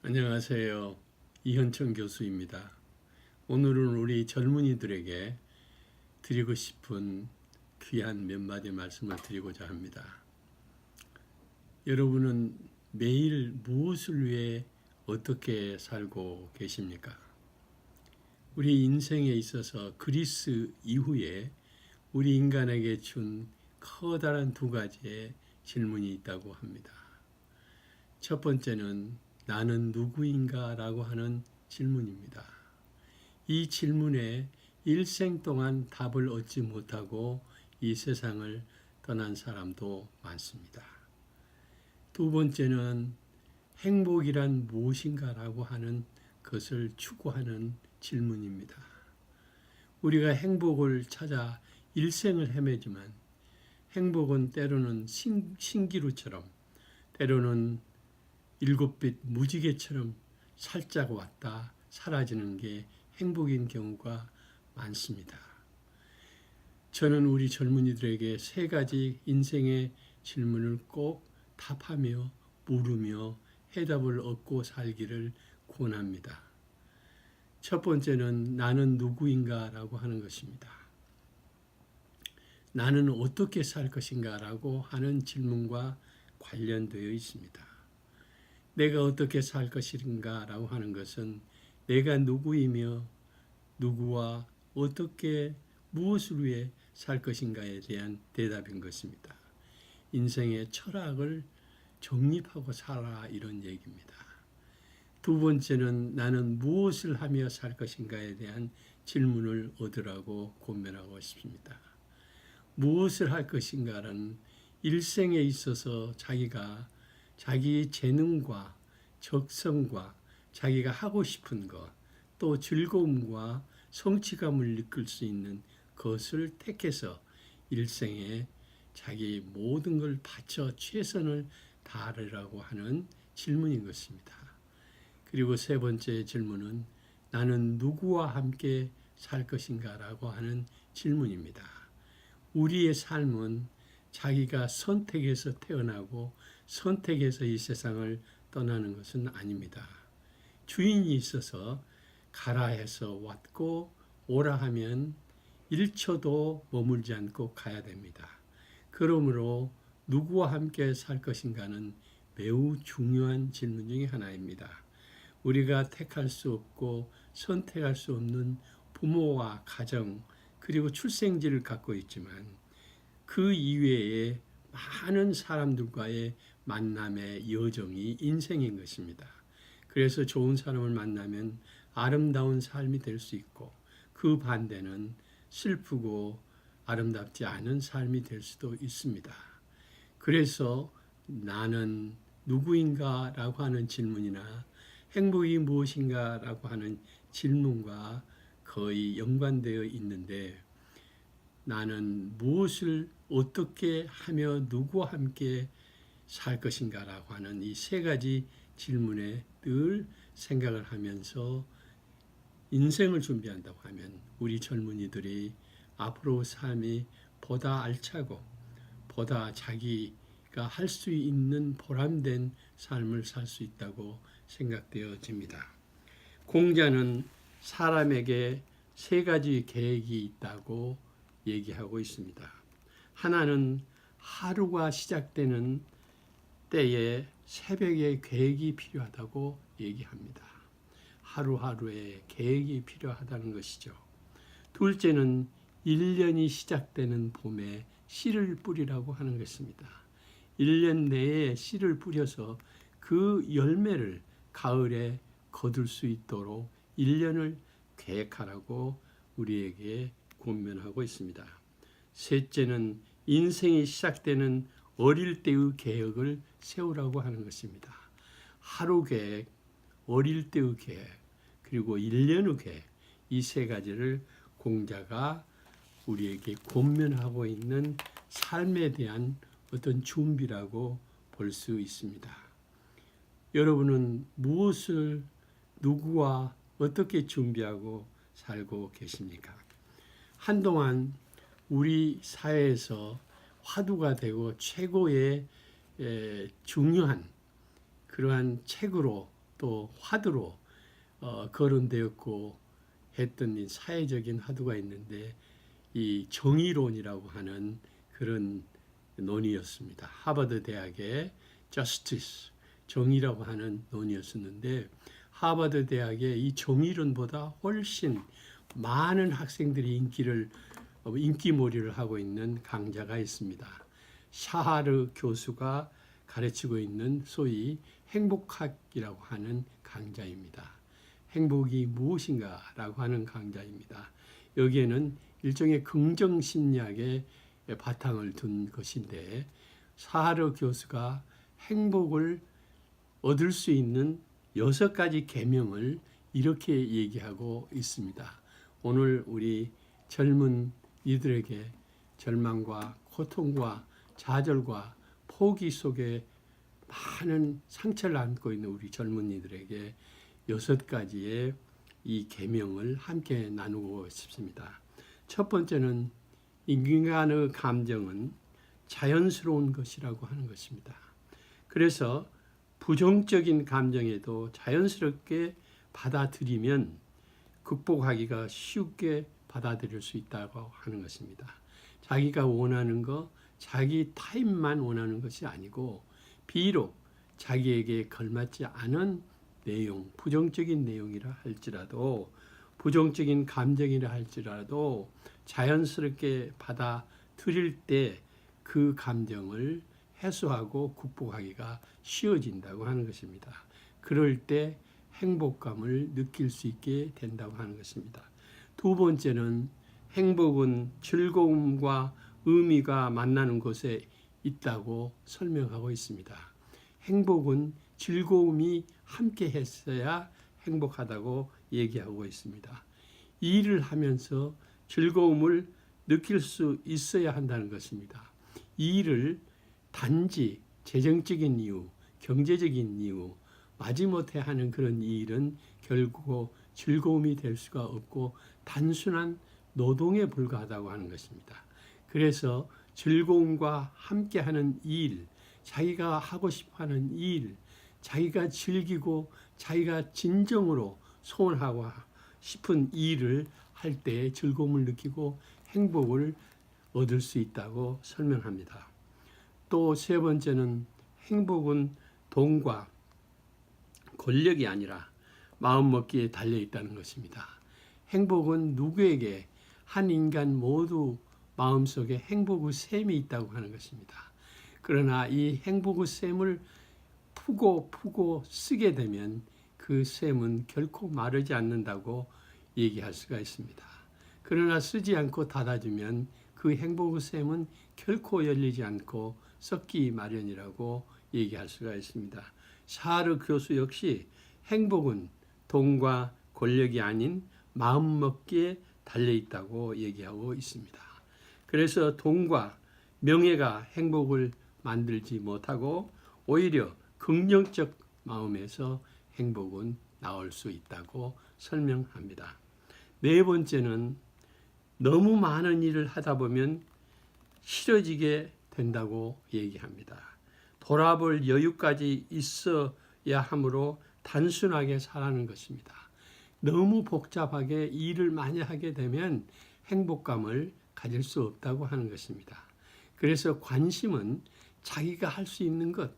안녕하세요. 이현청 교수입니다. 오늘은 우리 젊은이들에게 드리고 싶은 귀한 몇 마디 말씀을 드리고자 합니다. 여러분은 매일 무엇을 위해 어떻게 살고 계십니까? 우리 인생에 있어서 그리스 이후에 우리 인간에게 준 커다란 두 가지의 질문이 있다고 합니다. 첫 번째는 나는 누구인가? 라고 하는 질문입니다. 이 질문에 일생 동안 답을 얻지 못하고 이 세상을 떠난 사람도 많습니다. 두 번째는 행복이란 무엇인가? 라고 하는 것을 추구하는 질문입니다. 우리가 행복을 찾아 일생을 헤매지만 행복은 때로는 신기루처럼 때로는 일곱빛 무지개처럼 살짝 왔다 사라지는 게 행복인 경우가 많습니다. 저는 우리 젊은이들에게 세 가지 인생의 질문을 꼭 답하며 물으며 해답을 얻고 살기를 권합니다. 첫 번째는 나는 누구인가? 라고 하는 것입니다. 나는 어떻게 살 것인가? 라고 하는 질문과 관련되어 있습니다. 내가 어떻게 살 것인가? 라고 하는 것은 내가 누구이며 누구와 어떻게 무엇을 위해 살 것인가에 대한 대답인 것입니다. 인생의 철학을 정립하고 살아 이런 얘기입니다. 두 번째는 나는 무엇을 하며 살 것인가에 대한 질문을 얻으라고 권면하고 싶습니다. 무엇을 할 것인가라는 일생에 있어서 자기가 자기의 재능과 적성과 자기가 하고 싶은 것, 또 즐거움과 성취감을 느낄 수 있는 것을 택해서 일생에 자기 모든 걸 바쳐 최선을 다하리라고 하는 질문인 것입니다. 그리고 세 번째 질문은 나는 누구와 함께 살 것인가? 라고 하는 질문입니다. 우리의 삶은 자기가 선택해서 태어나고 선택해서 이 세상을 떠나는 것은 아닙니다. 주인이 있어서 가라 해서 왔고 오라 하면 1초도 머물지 않고 가야 됩니다. 그러므로 누구와 함께 살 것인가는 매우 중요한 질문 중에 하나입니다. 우리가 택할 수 없고 선택할 수 없는 부모와 가정 그리고 출생지를 갖고 있지만 그 이외에 많은 사람들과의 만남의 여정이 인생인 것입니다. 그래서 좋은 사람을 만나면 아름다운 삶이 될 수 있고 그 반대는 슬프고 아름답지 않은 삶이 될 수도 있습니다. 그래서 나는 누구인가? 라고 하는 질문이나 행복이 무엇인가? 라고 하는 질문과 거의 연관되어 있는데 나는 무엇을 어떻게 하며 누구와 함께 살 것인가? 라고 하는 이 세 가지 질문에 늘 생각을 하면서 인생을 준비한다고 하면 우리 젊은이들이 앞으로 삶이 보다 알차고 보다 자기가 할 수 있는 보람된 삶을 살 수 있다고 생각되어집니다. 공자는 사람에게 세 가지 계획이 있다고 얘기하고 있습니다. 하나는 하루가 시작되는 때에 새벽에 계획이 필요하다고 얘기합니다. 하루하루의 계획이 필요하다는 것이죠. 둘째는 1년이 시작되는 봄에 씨를 뿌리라고 하는 것입니다. 1년 내에 씨를 뿌려서 그 열매를 가을에 거둘 수 있도록 1년을 계획하라고 우리에게 권면하고 있습니다. 셋째는 인생이 시작되는 어릴 때의 계획을 세우라고 하는 것입니다. 하루 계획, 어릴 때의 계획, 그리고 1년의 계획, 이 세 가지를 공자가 우리에게 권면하고 있는 삶에 대한 어떤 준비라고 볼 수 있습니다. 여러분은 무엇을 누구와 어떻게 준비하고 살고 계십니까? 한동안 우리 사회에서 화두가 되고 최고의 중요한 그러한 책으로 또 화두로 거론되었고 했던 이 사회적인 화두가 있는데 이 정의론이라고 하는 그런 논의였습니다. 하버드 대학의 justice, 정의라고 하는 논의였었는데 하버드 대학의 이 정의론보다 훨씬 많은 학생들이 인기몰이를 하고 있는 강좌가 있습니다. 샤하르 교수가 가르치고 있는 소위 행복학이라고 하는 강좌입니다. 행복이 무엇인가라고 하는 강좌입니다. 여기에는 일종의 긍정심리학의 바탕을 둔 것인데 샤하르 교수가 행복을 얻을 수 있는 6가지 계명을 이렇게 얘기하고 있습니다. 오늘 우리 젊은 이들에게 절망과 고통과 좌절과 포기 속에 많은 상처를 안고 있는 우리 젊은이들에게 6가지의 이 계명을 함께 나누고 싶습니다. 첫 번째는 인간의 감정은 자연스러운 것이라고 하는 것입니다. 그래서 부정적인 감정에도 자연스럽게 받아들이면 극복하기가 쉽게 받아들일 수 있다고 하는 것입니다. 자기가 원하는 것, 자기 타입만 원하는 것이 아니고 비록 자기에게 걸맞지 않은 내용, 부정적인 내용이라 할지라도 부정적인 감정이라 할지라도 자연스럽게 받아들일 때 그 감정을 해소하고 극복하기가 쉬워진다고 하는 것입니다. 그럴 때 행복감을 느낄 수 있게 된다고 하는 것입니다. 두 번째는 행복은 즐거움과 의미가 만나는 곳에 있다고 설명하고 있습니다. 행복은 즐거움이 함께 했어야 행복하다고 얘기하고 있습니다. 일을 하면서 즐거움을 느낄 수 있어야 한다는 것입니다. 이 일을 단지 재정적인 이유, 경제적인 이유, 마지못해 하는 그런 일은 결국 즐거움이 될 수가 없고 단순한 노동에 불과하다고 하는 것입니다. 그래서 즐거움과 함께하는 일, 자기가 하고 싶어하는 일, 자기가 즐기고 자기가 진정으로 소원하고 싶은 일을 할 때 즐거움을 느끼고 행복을 얻을 수 있다고 설명합니다. 또 세 번째는 행복은 돈과 권력이 아니라 마음먹기에 달려 있다는 것입니다. 행복은 누구에게 한 인간 모두 마음속에 행복의 샘이 있다고 하는 것입니다. 그러나 이 행복의 샘을 푸고 쓰게 되면 그 샘은 결코 마르지 않는다고 얘기할 수가 있습니다. 그러나 쓰지 않고 닫아주면 그 행복의 샘은 결코 열리지 않고 썩기 마련이라고 얘기할 수가 있습니다. 샤르 교수 역시 행복은 돈과 권력이 아닌 마음먹기에 달려있다고 얘기하고 있습니다. 그래서 돈과 명예가 행복을 만들지 못하고 오히려 긍정적 마음에서 행복은 나올 수 있다고 설명합니다. 네 번째는 너무 많은 일을 하다 보면 싫어지게 된다고 얘기합니다. 돌아볼 여유까지 있어야 하므로 단순하게 살아가는 것입니다. 너무 복잡하게 일을 많이 하게 되면 행복감을 가질 수 없다고 하는 것입니다. 그래서 관심은 자기가 할 수 있는 것,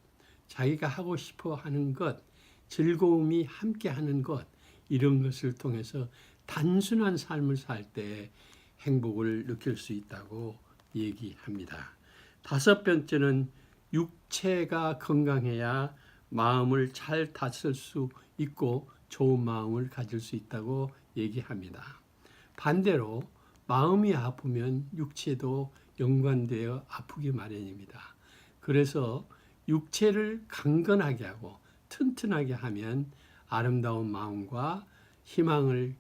자기가 하고 싶어 하는 것, 즐거움이 함께 하는 것, 이런 것을 통해서 단순한 삶을 살 때 행복을 느낄 수 있다고 얘기합니다. 다섯 번째는 육체가 건강해야 마음을 잘 다스릴 수 있고 좋은 마음을 가질 수 있다고 얘기합니다. 반대로 마음이 아프면 육체도 연관되어 아프기 마련입니다. 그래서 육체를 강건하게 하고 튼튼하게 하면 아름다운 마음과 희망을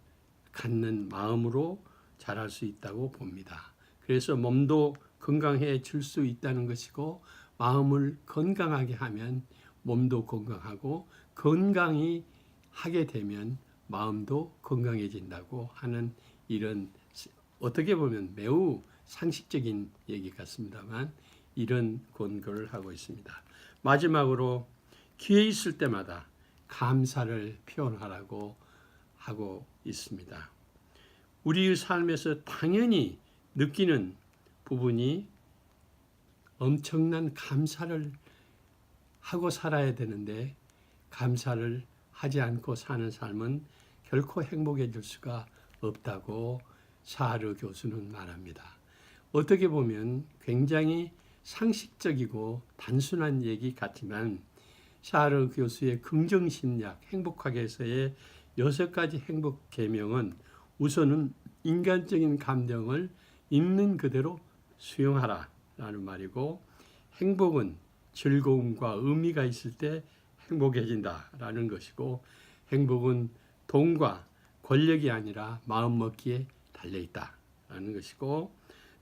갖는 마음으로 자랄 수 있다고 봅니다. 그래서 몸도 건강해질 수 있다는 것이고 마음을 건강하게 하면 몸도 건강하고 건강히 하게 되면 마음도 건강해진다고 하는 이런 어떻게 보면 매우 상식적인 얘기 같습니다만 이런 권고를 하고 있습니다. 마지막으로 기회 있을 때마다 감사를 표현하라고 하고 있습니다. 우리의 삶에서 당연히 느끼는 부분이 엄청난 감사를 하고 살아야 되는데 감사를 하지 않고 사는 삶은 결코 행복해질 수가 없다고 샤르 교수는 말합니다. 어떻게 보면 굉장히 상식적이고 단순한 얘기 같지만 샤르 교수의 긍정심리학 행복하게 해서의 6가지 행복 계명은 우선은 인간적인 감정을 있는 그대로 수용하라 라는 말이고, 행복은 즐거움과 의미가 있을 때 행복해진다 라는 것이고, 행복은 돈과 권력이 아니라 마음먹기에 달려있다 라는 것이고,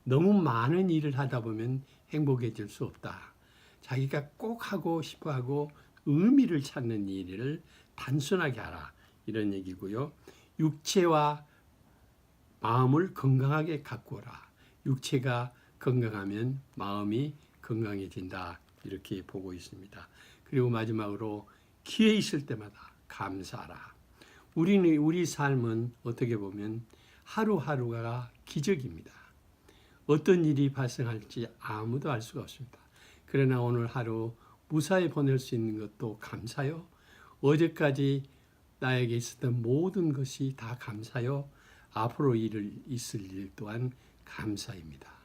너무 많은 일을 하다 보면 행복해질 수 없다. 자기가 꼭 하고 싶어 하고 의미를 찾는 일을 단순하게 하라 이런 얘기고요. 육체와 마음을 건강하게 가꾸어라. 육체가 건강하면 마음이 건강해진다 이렇게 보고 있습니다. 그리고 마지막으로 기회 있을 때마다 감사하라. 우리 삶은 어떻게 보면 하루하루가 기적입니다. 어떤 일이 발생할지 아무도 알 수가 없습니다. 그러나 오늘 하루 무사히 보낼 수 있는 것도 감사요. 어제까지 나에게 있었던 모든 것이 다 감사요. 앞으로 있을 일 또한 감사입니다.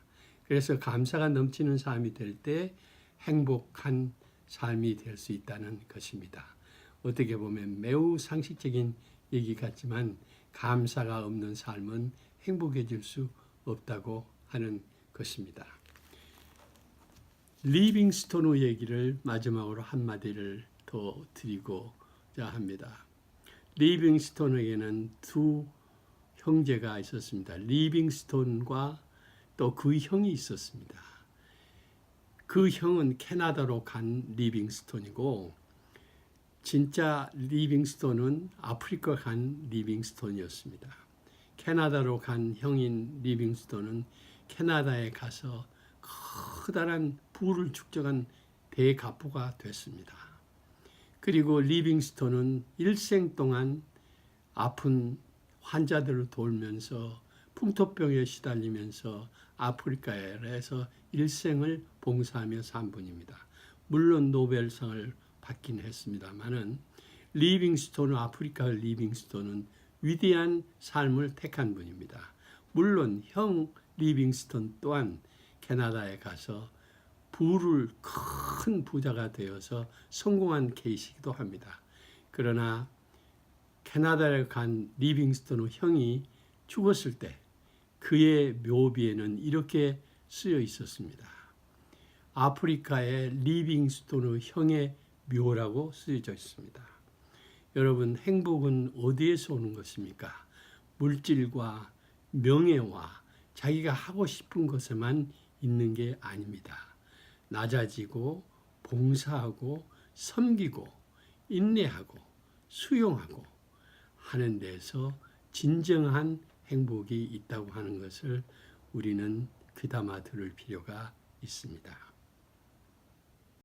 그래서 감사가 넘치는 삶이 될 때 행복한 삶이 될 수 있다는 것입니다. 어떻게 보면 매우 상식적인 얘기 같지만 감사가 없는 삶은 행복해질 수 없다고 하는 것입니다. 리빙스톤의 얘기를 마지막으로 한마디를 더 드리고자 합니다. 리빙스톤에게는 두 형제가 있었습니다. 리빙스톤과 또 그 형이 있었습니다. 그 형은 캐나다로 간 리빙스톤이고 진짜 리빙스톤은 아프리카 간 리빙스톤이었습니다. 캐나다로 간 형인 리빙스톤은 캐나다에 가서 커다란 부를 축적한 대가부가 됐습니다. 그리고 리빙스톤은 일생 동안 아픈 환자들을 돌면서 풍토병에 시달리면서 아프리카에서 일생을 봉사하며 산 분입니다. 물론 노벨상을 받긴 했습니다만은 리빙스톤은 아프리카 리빙스톤은 위대한 삶을 택한 분입니다. 물론 형 리빙스톤 또한 캐나다에 가서 큰 부자가 되어서 성공한 케이스이기도 합니다. 그러나 캐나다에 간 리빙스톤의 형이 죽었을 때 그의 묘비에는 이렇게 쓰여 있었습니다. 아프리카의 리빙스톤의 형의 묘라고 쓰여져 있습니다. 여러분, 행복은 어디에서 오는 것입니까? 물질과 명예와 자기가 하고 싶은 것에만 있는 게 아닙니다. 낮아지고 봉사하고 섬기고 인내하고 수용하고 하는 데서 진정한 행복이 있다고 하는 것을 우리는 귀담아 들을 필요가 있습니다.